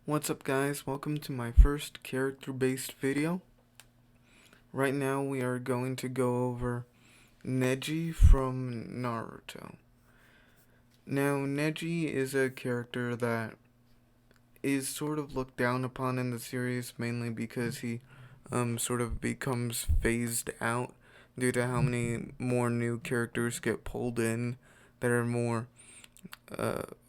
What's up guys, welcome to my first character-based video. Right now we are going to go over Neji from Naruto. Now Neji is a character that is sort of looked down upon in the series, mainly because he sort of becomes phased out due to how many more new characters get pulled in that are more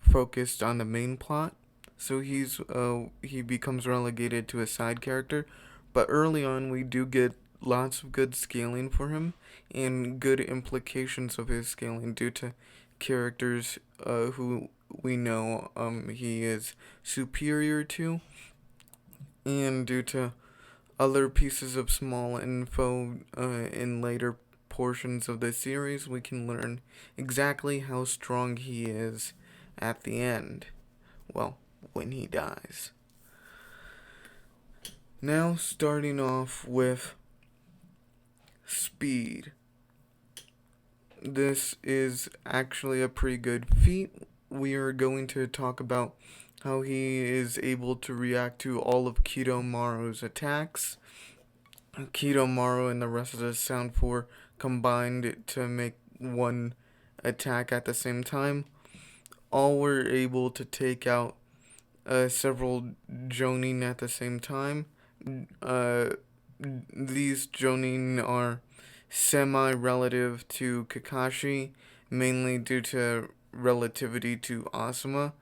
focused on the main plot. So he becomes relegated to a side character, but early on we do get lots of good scaling for him and good implications of his scaling due to characters who we know he is superior to, and due to other pieces of small info in later portions of the series, we can learn exactly how strong he is at the end. Well, when he dies. Now, starting off with speed. This is actually a pretty good feat. We are going to talk about how he is able to react to all of Kidomaru's attacks. Kidomaru and the rest of the Sound 4 combined to make one attack at the same time. All were able to take out several Jonin at the same time. These Jonin are semi-relative to Kakashi, mainly due to relativity to Asuma.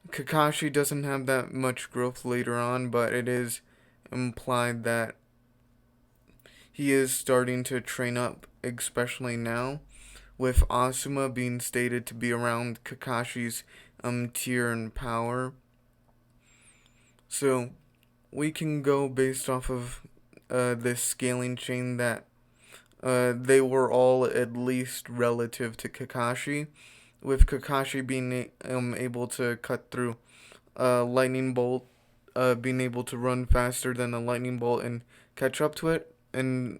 Kakashi doesn't have that much growth later on, but it is implied that he is starting to train up, especially now, with Asuma being stated to be around Kakashi's tier and power. So, we can go based off of this scaling chain that they were all at least relative to Kakashi, with Kakashi being able to cut through lightning bolt, being able to run faster than the lightning bolt and catch up to it, and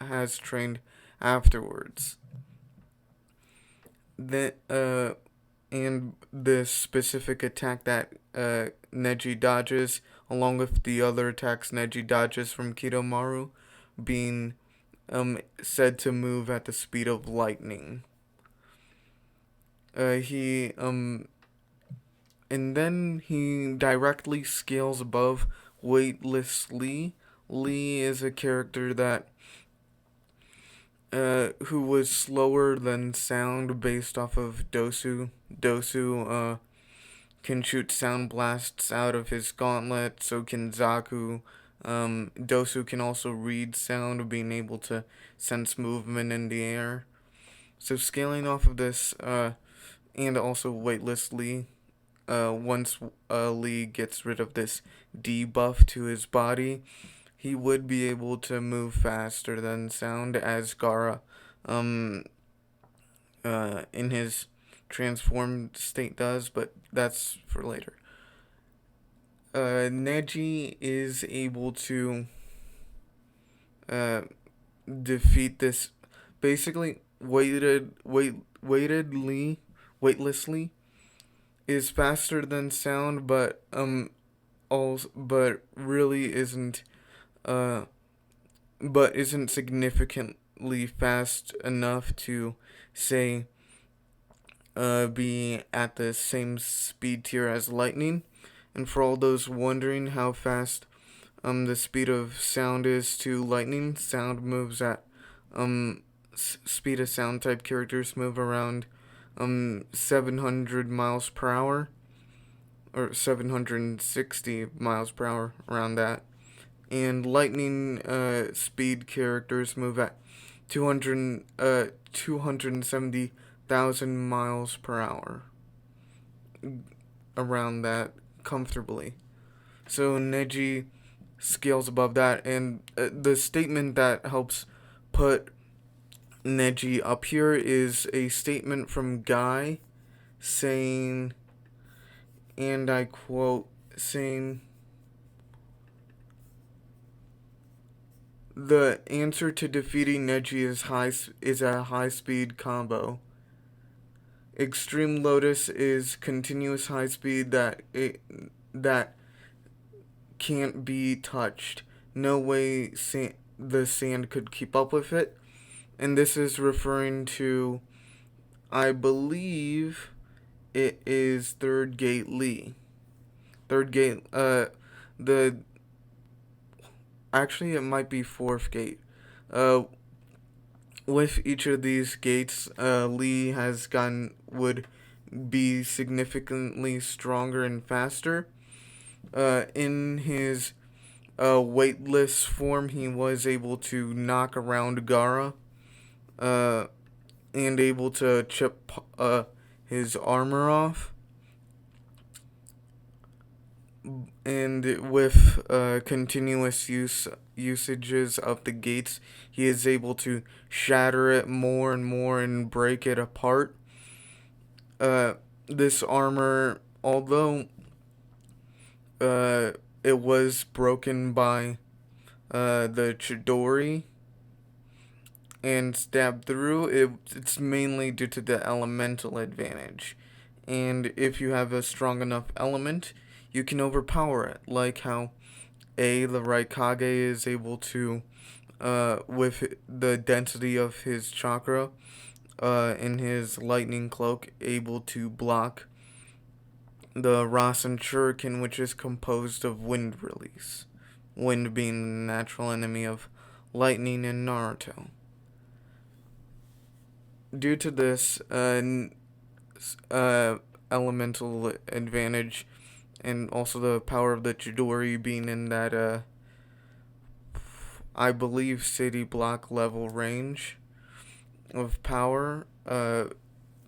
has trained afterwards. And the specific attack that Neji dodges, along with the other attacks Neji dodges from Kidomaru, being said to move at the speed of lightning. And then he directly scales above Weightless Lee. Lee is a character that who was slower than sound based off of Dosu. Dosu can shoot sound blasts out of his gauntlet, so can Zaku. Dosu can also read sound, being able to sense movement in the air. So scaling off of this, and also Weightless Lee, once Lee gets rid of this debuff to his body, he would be able to move faster than sound, as Gaara, in his transformed state does, but that's for later. Neji is able to defeat this. Basically, weightlessly is faster than sound, but really isn't but isn't significantly fast enough to say be at the same speed tier as lightning. And for all those wondering how fast the speed of sound is to lightning, sound moves at speed of sound type characters move around 700 miles per hour, or 760 miles per hour, around that. And lightning speed characters move at 270,000 miles per hour, around that comfortably. So Neji scales above that, and the statement that helps put Neji up here is a statement from Guy saying, and I quote, saying, "The answer to defeating Neji is a high-speed combo. Extreme Lotus is continuous high speed that can't be touched. No way the sand could keep up with it. And this is referring to, I believe, it is Third Gate Lee. Third Gate, the actually it might be Fourth Gate. Uh, with each of these gates, Lee would be significantly stronger and faster. In his weightless form, he was able to knock around Gaara, uh, and able to chip his armor off. And with continuous usages of the gates, he is able to shatter it more and more and break it apart. This armor, although it was broken by the Chidori and stabbed through, it's mainly due to the elemental advantage. And if you have a strong enough element, you can overpower it, like how the Raikage is able to, with the density of his chakra, in his lightning cloak, able to block the Rasen Shuriken, which is composed of wind release. Wind being the natural enemy of lightning in Naruto. Due to this elemental advantage, and also the power of the Chidori being in that, I believe, city block level range of power,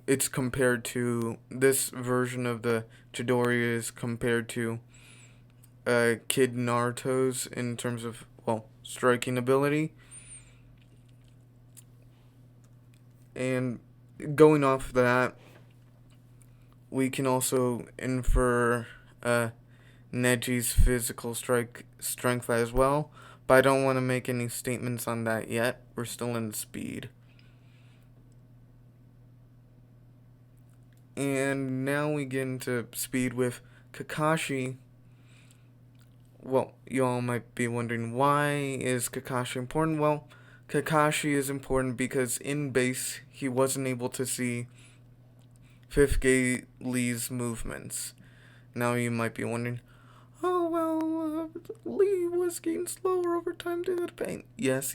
it's compared to, this version of the Chidori is compared to Kid Naruto's in terms of, well, striking ability. And going off that, we can also infer Neji's physical strength as well, but I don't want to make any statements on that yet. We're still in speed. And now we get into speed with Kakashi. Well, you all might be wondering, why is Kakashi important? Well, Kakashi is important because in base, he wasn't able to see Fifth Gate Lee's movements. Now you might be wondering, oh, well, Lee was getting slower over time due to the pain. Yes,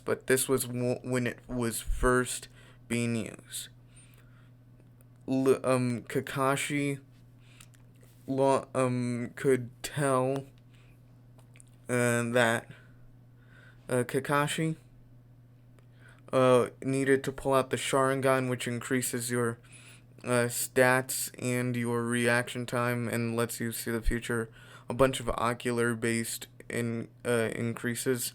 but this was when it was first being used. Kakashi could tell that Kakashi needed to pull out the Sharingan, which increases your stats and your reaction time and lets you see the future. A bunch of ocular based increases,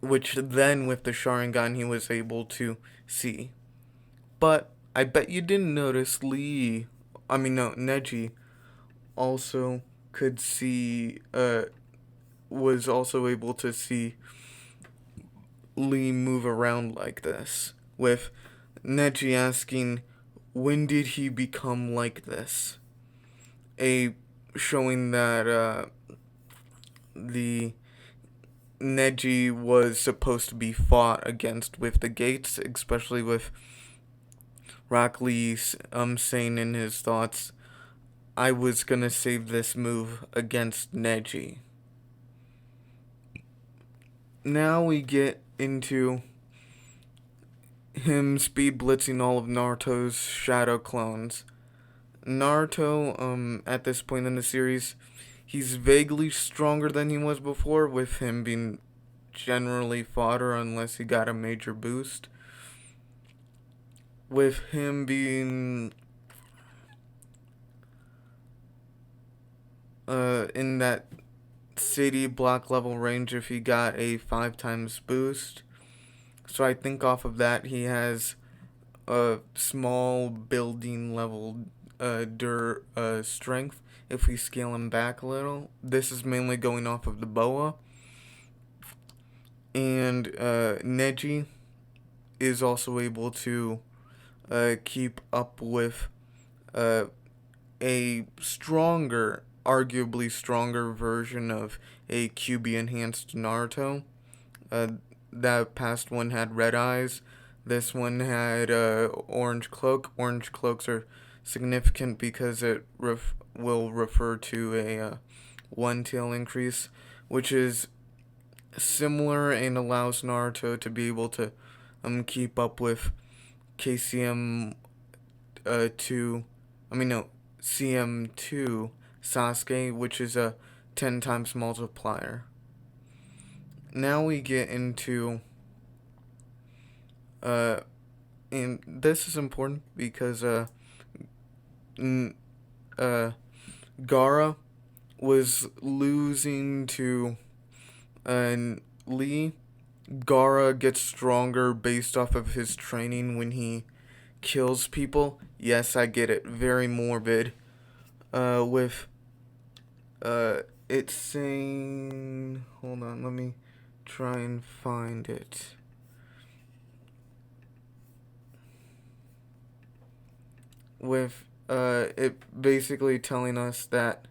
which then with the Sharingan he was able to see. But I bet you didn't notice Neji also could see, was also able to see Lee move around like this, with Neji asking, when did he become like this? Showing that the Neji was supposed to be fought against with the gates, especially with Rock Lee saying in his thoughts, I was gonna save this move against Neji. Now we get into him speed blitzing all of Naruto's shadow clones. Naruto, at this point in the series, he's vaguely stronger than he was before, with him being generally fodder unless he got a major boost. With him being in that city block level range if he got a 5 times boost. So I think off of that he has a small building level strength if we scale him back a little. This is mainly going off of the boa. And Neji is also able to keep up with a stronger arguably stronger version of a QB enhanced Naruto. Uh, that past one had red eyes. This one had orange cloak. Orange cloaks are significant because it will refer to a one tail increase, which is similar and allows Naruto to be able to keep up with KCM 2. I mean no, CM2 Sasuke, which is a 10 times multiplier. Now we get into and this is important because Gaara was losing to Lee. Gaara gets stronger based off of his training when he kills people. Yes, I get it. Very morbid. With it's saying, hold on, let me try and find it. With it basically telling us that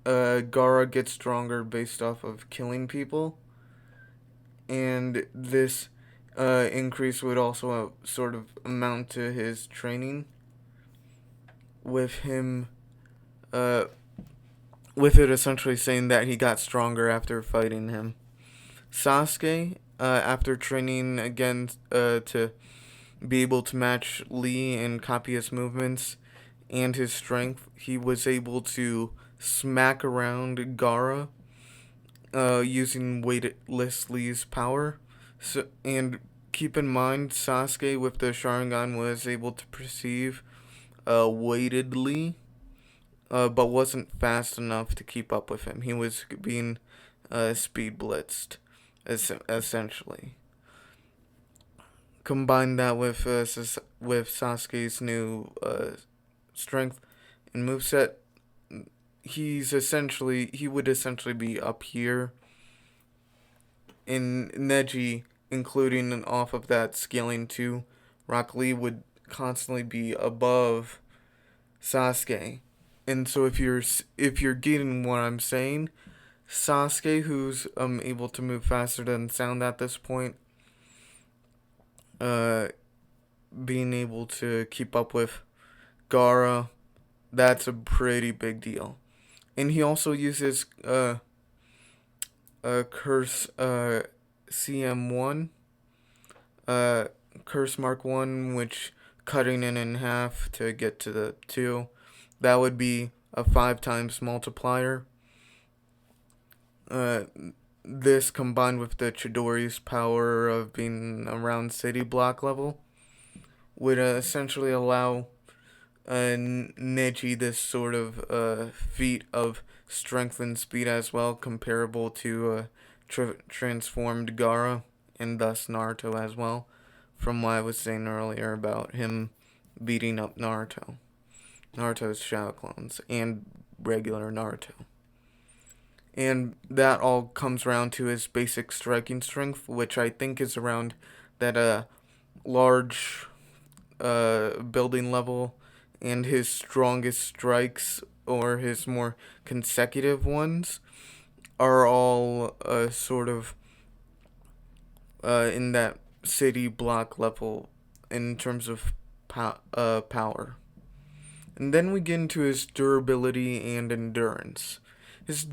Gaara gets stronger based off of killing people, and this increase would also sort of amount to his training. With him, with it essentially saying that he got stronger after fighting him. Sasuke, after training again to be able to match Lee and copy his movements and his strength, he was able to smack around Gaara using weightless Lee's power. So, and keep in mind, Sasuke with the Sharingan was able to perceive weighted Lee, but wasn't fast enough to keep up with him. He was being speed blitzed, essentially. Combine that with Sasuke's new strength and moveset, he would essentially be up here. In Neji, including off of that scaling too, Rock Lee would constantly be above Sasuke. And so if you're getting what I'm saying, Sasuke, who's able to move faster than sound at this point, being able to keep up with Gaara, that's a pretty big deal. And he also uses Curse CM1, Curse Mark 1, which cutting it in half to get to the 2. That would be a 5 times multiplier. This combined with the Chidori's power of being around city block level would essentially allow Neji this sort of feat of strength and speed as well, comparable to transformed Gaara and thus Naruto as well, from what I was saying earlier about him beating up Naruto's shadow clones and regular Naruto. And that all comes around to his basic striking strength, which I think is around that large building level, and his strongest strikes, or his more consecutive ones, are all sort of in that city block level in terms of power. And then we get into his durability and endurance. His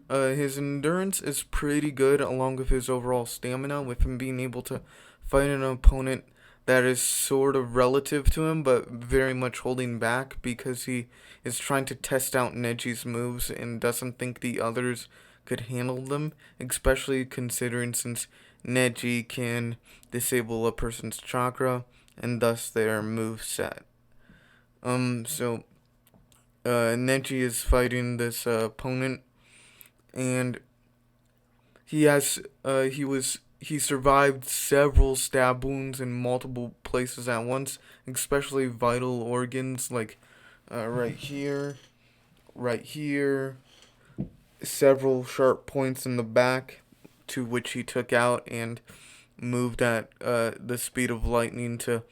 endurance is pretty good, along with his overall stamina, with him being able to fight an opponent that is sort of relative to him, but very much holding back because he is trying to test out Neji's moves and doesn't think the others could handle them, especially considering since Neji can disable a person's chakra and thus their moveset. Neji is fighting this opponent, and he survived several stab wounds in multiple places at once, especially vital organs like right here, several sharp points in the back, to which he took out and moved at the speed of lightning to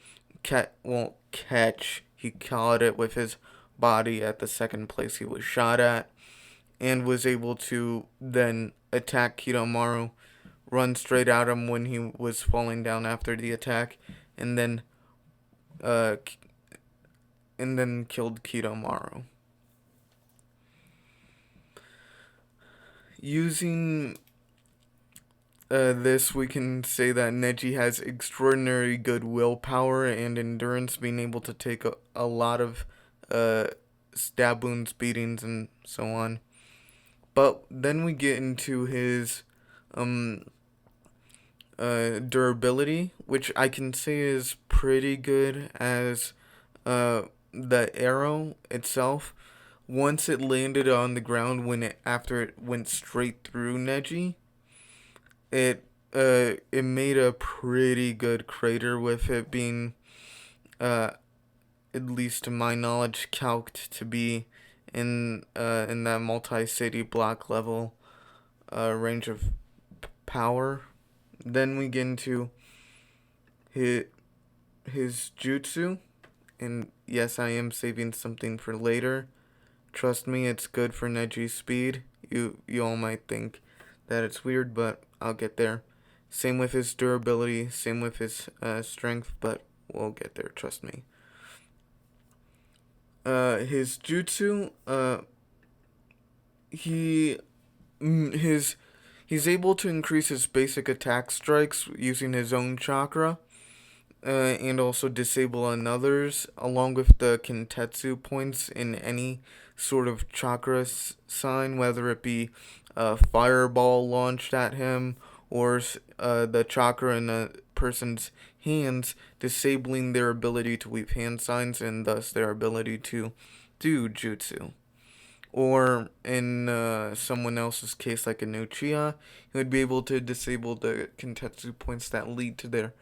catch. He caught it with his body at the second place he was shot at, and was able to then attack Kidomaru, run straight at him when he was falling down after the attack, and then uh, killed Kidomaru. Using this, we can say that Neji has extraordinary good willpower and endurance, being able to take a lot of stab wounds, beatings, and so on. But then we get into his durability, which I can say is pretty good, as the arrow itself, once it landed on the ground, after it went straight through Neji, it made a pretty good crater, with it being at least to my knowledge calced to be in that multi-city block level range of power. Then we get into his jutsu, and yes, I am saving something for later. Trust me, it's good for Neji's speed. You all might think that it's weird, but I'll get there. Same with his durability, same with his strength, but we'll get there, trust me. His jutsu, he's able to increase his basic attack strikes using his own chakra, and also disable another's, along with the Kintetsu points in any sort of chakra sign, whether it be a fireball launched at him, or the chakra in a person's hands, disabling their ability to weave hand signs and thus their ability to do jutsu. Or in someone else's case, like a Uchiha, he would be able to disable the Kintetsu points that lead to their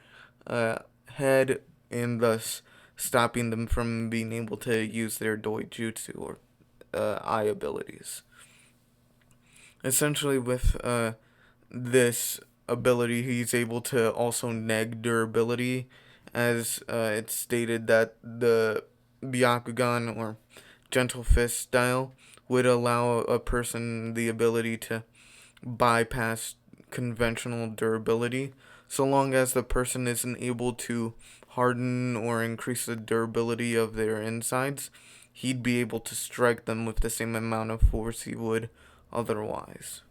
head, and thus stopping them from being able to use their Doi Jutsu or eye abilities. Essentially, with this ability, he's able to also neg durability, as it's stated that the Byakugan, or Gentle Fist style, would allow a person the ability to bypass conventional durability, so long as the person isn't able to harden or increase the durability of their insides. He'd be able to strike them with the same amount of force he would otherwise.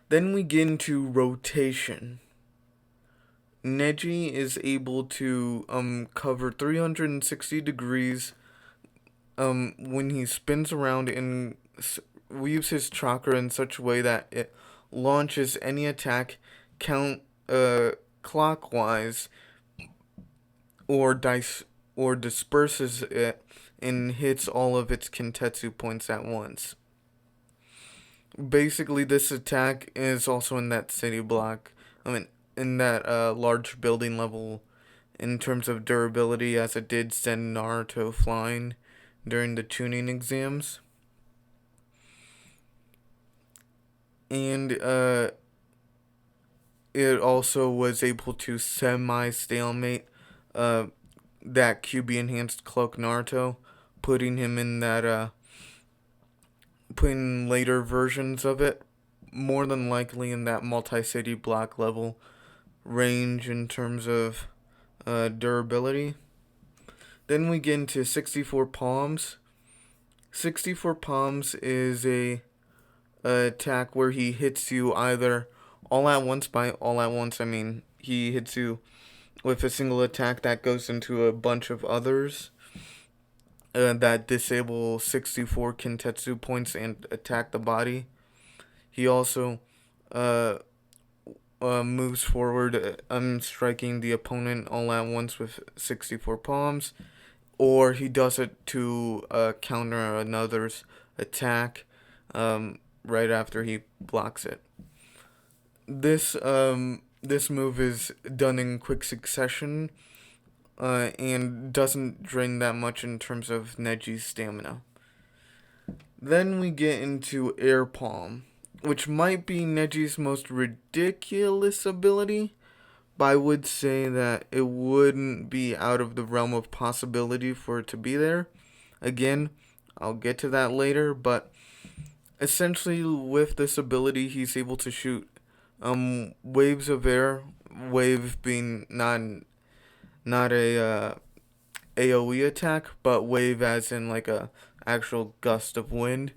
Then we get into rotation. Neji is able to cover 360 degrees when he spins around and weaves his chakra in such a way that it launches any attack clockwise, or disperses it and hits all of its Kintetsu points at once. Basically, this attack is also in that city block, in that large building level, in terms of durability, as it did send Naruto flying during the tuning exams. And it also was able to semi-stalemate that QB enhanced cloak Naruto, putting him in that putting later versions of it more than likely in that multi-city block level range in terms of durability. Then we get into 64 palms. 64 palms is a attack where he hits you either all at once. By all at once, I mean he hits you with a single attack that goes into a bunch of others that disable 64 Kintetsu points and attack the body. He also moves forward, striking the opponent all at once with 64 palms, or he does it to counter another's attack right after he blocks it. This move is done in quick succession and doesn't drain that much in terms of Neji's stamina. Then we get into Air Palm, which might be Neji's most ridiculous ability, but I would say that it wouldn't be out of the realm of possibility for it to be there. Again, I'll get to that later, but essentially with this ability he's able to shoot waves of air, wave being not a AoE attack, but wave as in like a actual gust of wind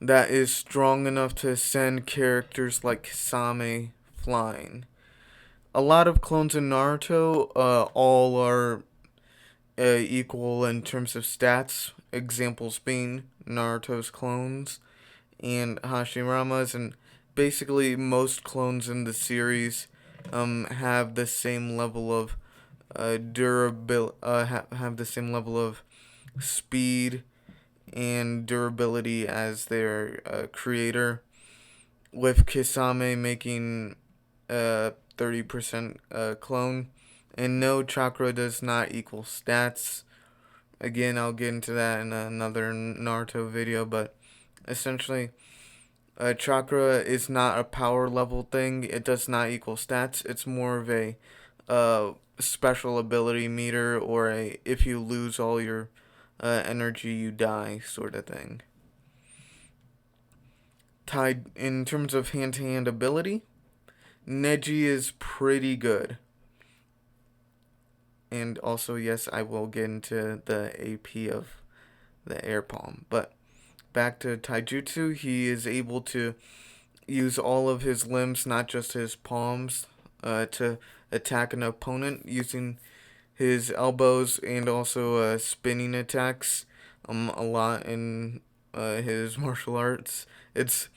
that is strong enough to send characters like Kisame flying. A lot of clones in Naruto all are equal in terms of stats, examples being Naruto's clones and Hashirama's, and basically most clones in the series have the same level of durability, have the same level of speed and durability as their creator, with Kisame making 30% clone. And no, chakra does not equal stats. Again, I'll get into that in another Naruto video, but essentially, chakra is not a power level thing. It does not equal stats. It's more of a special ability meter, or a if you lose all your energy, you die sort of thing. Tied in terms of hand-to-hand ability, Neji is pretty good. And also, yes, I will get into the AP of the air palm. But back to taijutsu, he is able to use all of his limbs, not just his palms, to attack an opponent using his elbows and also spinning attacks a lot in his martial arts. It's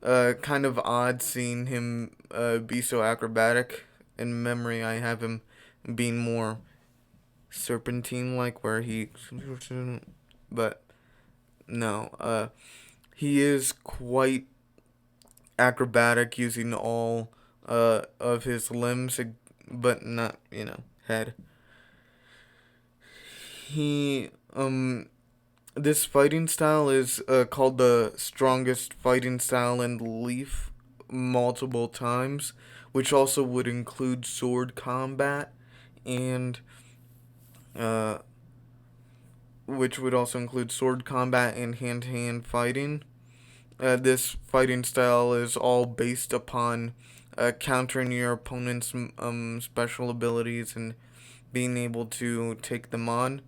kind of odd seeing him be so acrobatic. In memory, I have him being more serpentine-like, where he... But, no. He is quite acrobatic using all of his limbs, but not, head. He, this fighting style is called the strongest fighting style in Leaf multiple times, which also would include sword combat and which would also include sword combat and hand-to-hand fighting. This fighting style is all based upon countering your opponent's special abilities and being able to take them on.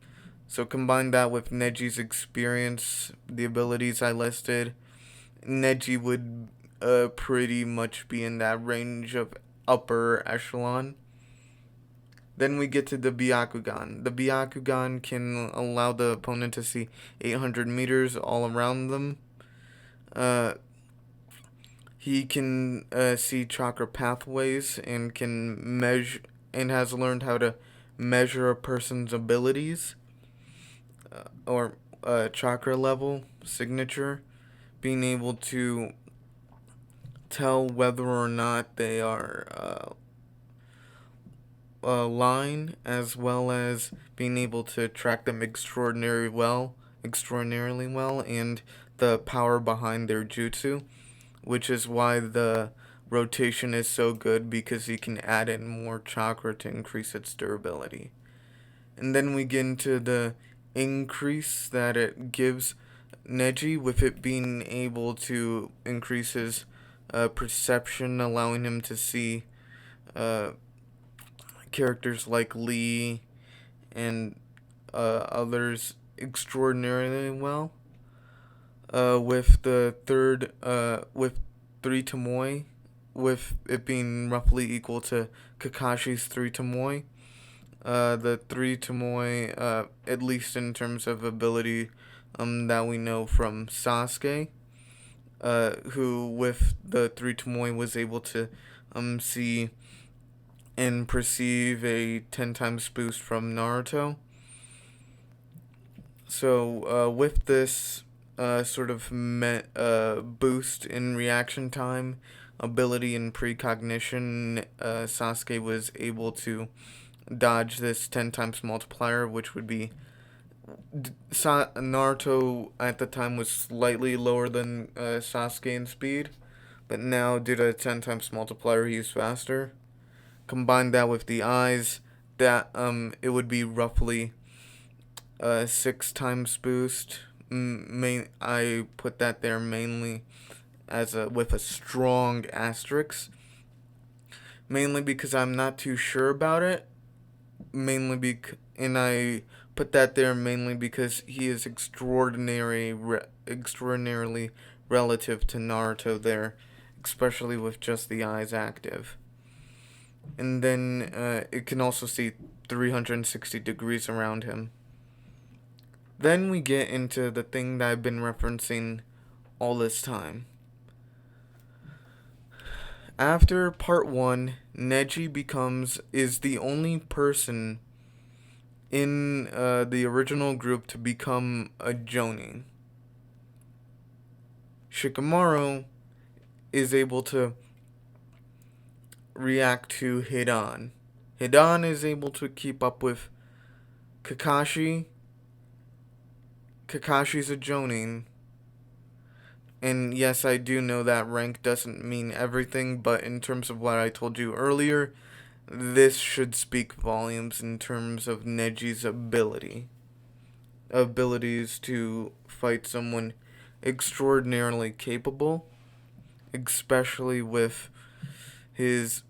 So combine that with Neji's experience, the abilities I listed, Neji would pretty much be in that range of upper echelon. Then we get to the Byakugan. The Byakugan can allow the opponent to see 800 meters all around them. He can see chakra pathways and can measure and has learned how to measure a person's abilities or chakra level signature, being able to tell whether or not they are line, as well as being able to track them extraordinarily well, and the power behind their jutsu, which is why the rotation is so good, because you can add in more chakra to increase its durability. And then we get into the increase that it gives Neji, with it being able to increase his perception, allowing him to see characters like Lee and others extraordinarily well. With the third, with 3 Tomoe, with it being roughly equal to Kakashi's 3 Tomoe. The 3 Tomoe, at least in terms of ability, that we know from Sasuke, who with the 3 Tomoe was able to see and perceive a 10 times boost from Naruto. So with this sort of boost in reaction time, ability, and precognition, Sasuke was able to dodge this 10 times multiplier, which would be Naruto at the time was slightly lower than Sasuke in speed, but now due to 10 times multiplier, he's faster. Combine that with the eyes, that it would be roughly 6 times boost. I put that there mainly as with a strong asterisk, mainly because I'm not too sure about it. And I put that there mainly because he is extraordinarily relative to Naruto there, especially with just the eyes active. And then it can also see 360 degrees around him. Then we get into the thing that I've been referencing all this time. After part 1, Neji is the only person in the original group to become a Jonin. Shikamaru is able to react to Hidan. Hidan is able to keep up with Kakashi. Kakashi's a Jonin. And yes, I do know that rank doesn't mean everything, but in terms of what I told you earlier, this should speak volumes in terms of Neji's abilities to fight someone extraordinarily capable, especially with his,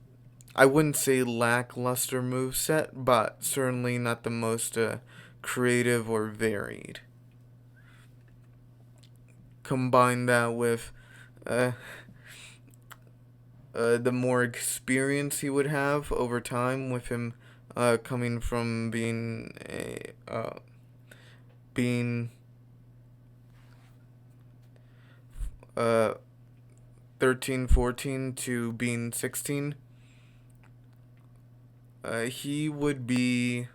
I wouldn't say lackluster moveset, but certainly not the most creative or varied. Combine that with the more experience he would have over time, with him coming from being uh 13, 14 to being 16. He would be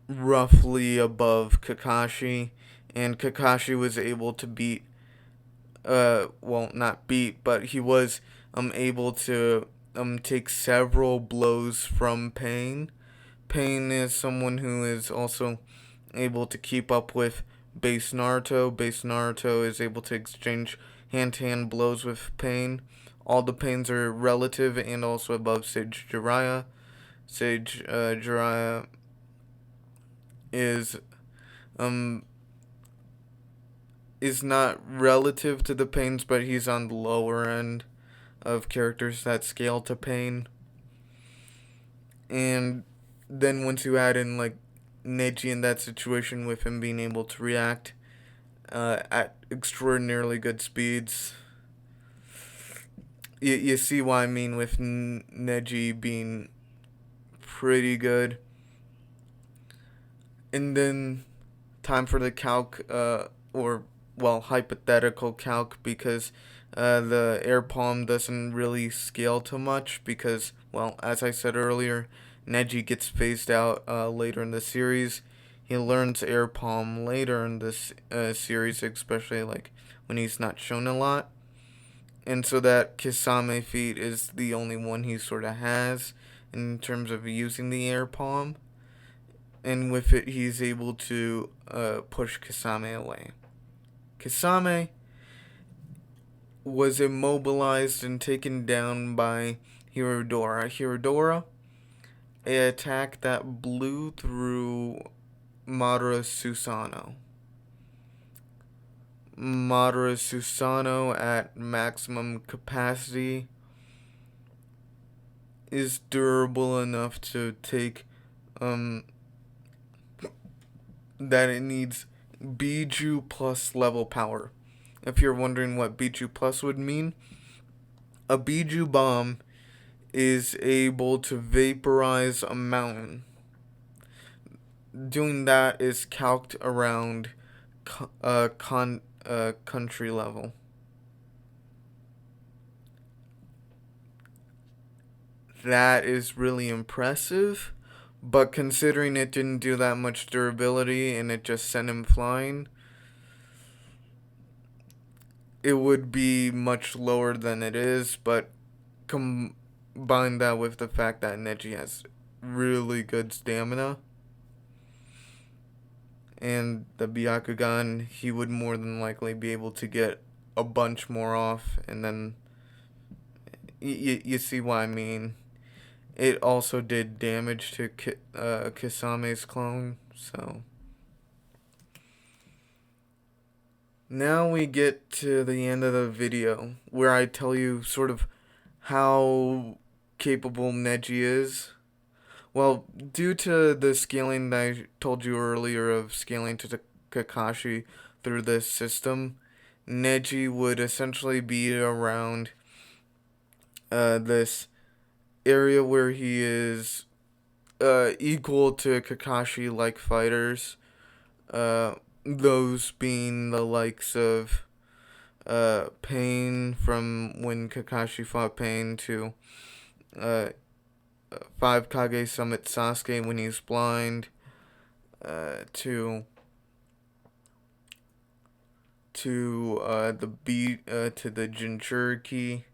roughly above Kakashi, and Kakashi was able to beat, well, not beat, but he was able to take several blows from Pain. Pain is someone who is also able to keep up with base Naruto. Base Naruto is able to exchange hand-to-hand blows with Pain. All the Pains are relative and also above Sage Jiraiya. Sage Jiraiya is not relative to the Pains, but he's on the lower end of characters that scale to Pain. And then once you add in like Neji in that situation, with him being able to react at extraordinarily good speeds, you see what I mean with Neji being pretty good. And then time for the calc, hypothetical calc, because the air palm doesn't really scale too much because, well, as I said earlier, Neji gets phased out later in the series. He learns air palm later in this series, especially like when he's not shown a lot. And so that Kisame feat is the only one he sort of has in terms of using the air palm. And with it, he's able to push Kisame away. Kisame was immobilized and taken down by Hirodora. Hirodora, an attack that blew through Madara Susanoo. Madara Susanoo at maximum capacity is durable enough to take that it needs Biju plus level power. If you're wondering what Biju plus would mean, a Biju bomb is able to vaporize a mountain. Doing that is calced around country level. That is really impressive, but considering it didn't do that much durability and it just sent him flying, it would be much lower than it is. But combine that with the fact that Neji has really good stamina, and the Byakugan, he would more than likely be able to get a bunch more off, and then you see what I mean. it also did damage to Kisame's clone, so... Now we get to the end of the video, where I tell you sort of how capable Neji is. Well, due to the scaling that I told you earlier of scaling to Kakashi through this system, Neji would essentially be around this area where he is equal to Kakashi-like fighters. Those being the likes of Pain from when Kakashi fought Pain, to 5 Kage Summit Sasuke when he's blind, to the Jinchuriki.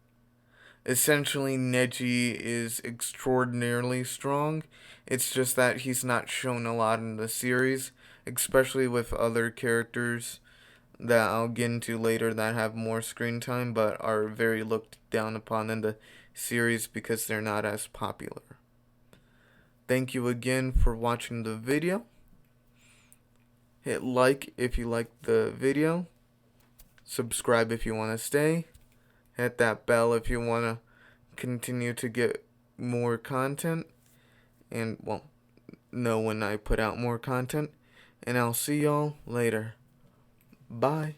Essentially, Neji is extraordinarily strong. It's just that he's not shown a lot in the series, especially with other characters that I'll get into later that have more screen time but are very looked down upon in the series because they're not as popular. Thank you again for watching the video. Hit like if you liked the video. Subscribe if you want to stay. Hit that bell if you want to continue to get more content. And, well, know when I put out more content. And I'll see y'all later. Bye.